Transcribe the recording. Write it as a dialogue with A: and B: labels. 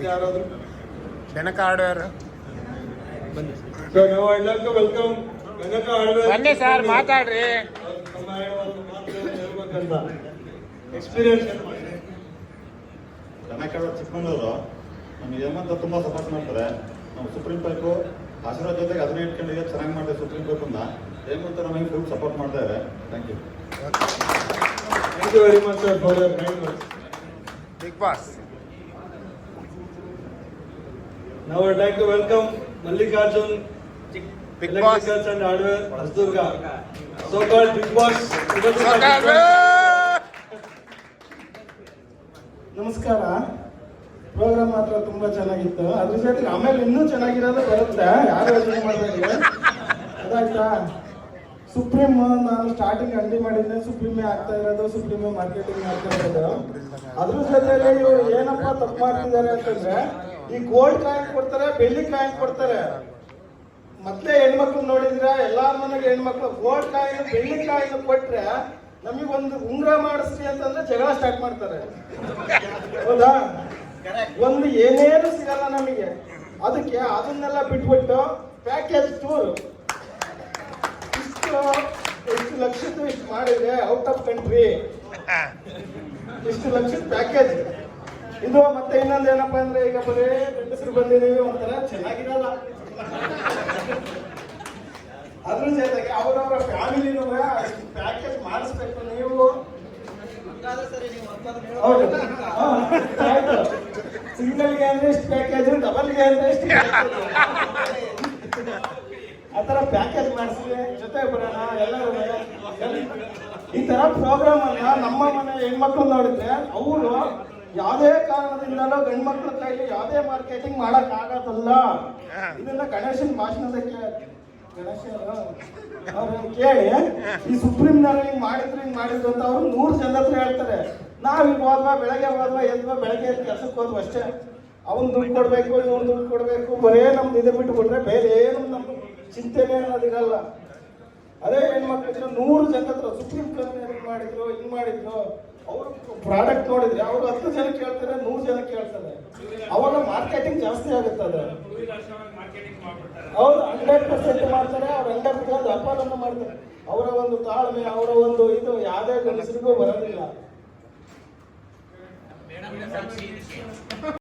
A: ಯಾರಾದ್ರು
B: ಜನಕ ಹಾರ್ಡ್ವೇರ್
A: ನಾವು ಎಲ್ಲರಿಗೂ ವೆಲ್ಕಮ್. ಜನಕ ಹಾರ್ಡ್ವೇರ್
B: ಬನ್ನಿ ಸರ್, ಮಾತಾಡ್ರಿ.
A: ಹೇಳ್ಬೇಕಂತ ಎಕ್ಸ್ಪೀರಿಯನ್ಸ್
C: ಜನಕ ಚಿಕ್ಕಮಂಗ್ಳೂರು ನಮಗೆ ಹೇಮಂತ ತುಂಬ ಸಪೋರ್ಟ್ ಮಾಡ್ತಾರೆ. ನಾವು ಸುಪ್ರೀಂ ಕೋರ್ಟು ಆಶೀರ್ವಾದ ಜೊತೆಗೆ ಅದನ್ನೇ ಇಟ್ಕೊಂಡಿಗೆ ಚೆನ್ನಾಗಿ ಮಾಡಿದೆ. ಸುಪ್ರೀಂ ಕೋರ್ಟಿಂದ ಹೇಮಂತ ನಮಗೆ ಫುಲ್ ಸಪೋರ್ಟ್ ಮಾಡ್ತಾ ಇದ್ದಾರೆ. Thank you.
A: Thank you very much sir for your kind words.
B: Big boss.
A: Now I would like to welcome Mallikarjun,
B: Big Boss
A: Electricals and Hardware, Hasdurga, so-called Big Boss.
D: ನಮಸ್ಕಾರ. Program ಮಾತ್ರ ತುಂಬಾ ಚೆನ್ನಾಗಿತ್ತು. ಅದ್ರ ಜೊತೆಗೆ ಆಮೇಲೆ ಇನ್ನೂ ಚೆನ್ನಾಗಿರೋದು ಬರುತ್ತೆ. ಯಾರು ಯೋಚನೆ ಮಾಡಬೇಡಿ, ಅದಾಯ್ತಾ. ಸುಪ್ರೀಂ ನಾನು ಸ್ಟಾರ್ಟಿಂಗ್ ಅಂಗಡಿ ಮಾಡಿದ್ದೆ, ಸುಪ್ರೀಮೇ ಆಗ್ತಾ ಇರೋದು, ಸುಪ್ರೀಮೇ ಮಾರ್ಕೆಟಿಂಗ್ ಮಾಡ್ತಾ ಇರೋದು. ಅದ್ರ ಜೊತೆಗೆ ಇವರು ಏನಪ್ಪಾ ತಪ್ಪು ಮಾಡ್ತಿದ್ದಾರೆ ಅಂತಂದ್ರೆ, ಈ ಗೋಲ್ಡ್ ಕಾಯಿನ್ ಕೊಡ್ತಾರೆ, ಬೆಳ್ಳಿ ಕಾಯಿನ್ ಕೊಡ್ತಾರೆ. ಮೊದ್ಲೇ ಹೆಣ್ಮಕ್ಳು ನೋಡಿದ್ರೆ ಎಲ್ಲಾರ ಮನೆಗೆ ಹೆಣ್ಮಕ್ಳು ಗೋಲ್ಡ್ ಕಾಯಿನ್ ಬೆಳ್ಳಿ ಕಾಯಿನ್ ಕೊಟ್ರೆ ನಮಗೊಂದು ಉಂಗ್ರ ಮಾಡಿಸ್ರಿ ಅಂತಂದ್ರೆ ಜಗಳ ಸ್ಟಾರ್ಟ್ ಮಾಡ್ತಾರೆ. ಹೌದಾ? ಒಂದು ಏನೇನು ಸಿಗಲ್ಲ ನಮಗೆ. ಅದಕ್ಕೆ ಅದನ್ನೆಲ್ಲ ಬಿಟ್ಬಿಟ್ಟು ಪ್ಯಾಕೇಜ್ ಟೂರ್ ಎಷ್ಟು ಲಕ್ಷದ್ದು ಇಷ್ಟು ಮಾಡಿದ್ರೆ ಔಟ್ ಆಫ್ ಕಂಟ್ರಿ, ಇಷ್ಟು ಲಕ್ಷದ ಪ್ಯಾಕೇಜ್ ಇದು. ಮತ್ತೆ ಇನ್ನೊಂದು ಏನಪ್ಪಾ ಅಂದ್ರೆ, ಈಗ ಬರೀ ಗಂಡಸರು ಬಂದಿದ್ದೀವಿ ಒಂಥರ ಚೆನ್ನಾಗಿರಲ್ಲ. ಅದ್ರ ಜೊತೆಗೆ ಅವರವರ ಫ್ಯಾಮಿಲಿನೂ ಪ್ಯಾಕೇಜ್ ಮಾಡಿಸ್ಬೇಕು ನೀವು. ಹೌದು, ಆಯ್ತು. ಸಿಂಗಲ್ಗೆ ಅಂದ್ರೆ ಎಷ್ಟು ಪ್ಯಾಕೇಜ್, ಡಬಲ್ಗೆ ಅಂದ್ರೆ ಎಷ್ಟು, ಆ ತರ ಪ್ಯಾಕೇಜ್ ಮಾಡಿಸಿ ಜೊತೆ ಬರೋಣ ಎಲ್ಲರೂ. ಈ ತರ ಪ್ರೋಗ್ರಾಮ್ ಅನ್ನ ನಮ್ಮ ಮನೆ ಹೆಣ್ಮಕ್ಳು ನೋಡಿದ್ರೆ ಅವರು ಯಾವುದೇ ಕಾರಣದಿಂದಲೂ ಗಂಡು ಮಕ್ಳ ಕೈಲಿ ಯಾವುದೇ ಮಾರ್ಕೆಟಿಂಗ್ ಮಾಡಕ್ ಆಗತ್ತಲ್ಲ. ಇದನ್ನ ಗಣೇಶನ್ ಭಾಷಣದಕ್ಕೆ ಅವ್ರನ್ನ ಕೇಳಿ, ಈ ಸುಪ್ರೀಂನವ್ರು ಹಿಂಗ್ ಮಾಡಿದ್ರು ಅಂತ ಅವ್ರು 100 ಜನ ಹತ್ರ ಹೇಳ್ತಾರೆ. ನಾವ್ ಈಗ ಹೋದ್ವಾ, ಬೆಳಗ್ಗೆ ಹೋದ್ವಾ, ಎದ್ವಾ, ಬೆಳಗ್ಗೆ ಕೆಲ್ಸಕ್ಕೆ ಹೋದ್ವಾ ಅಷ್ಟೇ. ಅವನ್ ದುಡ್ಡು ಕೊಡ್ಬೇಕು, ಇವ್ನು ದುಡ್ಡು ಕೊಡ್ಬೇಕು, ಬರೇ ನಮ್ದು ಇದು ಬಿಟ್ಟು ಬಿಟ್ರೆ ಬೇರೆ ಏನು ನಮ್ ಚಿಂತೆನೆ ಅನ್ನೋದಿರಲ್ಲ. ಅದೇ ಹೆಣ್ಮಕ್ಳಿದ್ರೆ 100 ಜನ ಹತ್ರ ಸುಪ್ರೀಂ ಕೋರ್ಟ್ ಮಾಡಿದ್ರು, ಹಿಂಗ್ ಮಾಡಿದ್ರು. ಅವ್ರು ಪ್ರಾಡಕ್ಟ್ ನೋಡಿದ್ರೆ ಅವ್ರು 10 ಜನ ಕೇಳ್ತಾರೆ, 100 ಜನ ಕೇಳ್ತಾರೆ. ಅವಾಗ ಮಾರ್ಕೆಟಿಂಗ್ ಜಾಸ್ತಿ ಆಗುತ್ತದೆ. ಅವ್ರು 100% ಮಾಡ್ತಾರೆ. ಅವ್ರು 100% ವ್ಯಾಪಾರವನ್ನು ಮಾಡ್ತಾರೆ. ಅವರ ಒಂದು ತಾಳ್ಮೆ, ಅವರ ಒಂದು ಇದು ಯಾವುದೇ ಗಂಡಸರಿಗೂ ಬರೋದಿಲ್ಲ.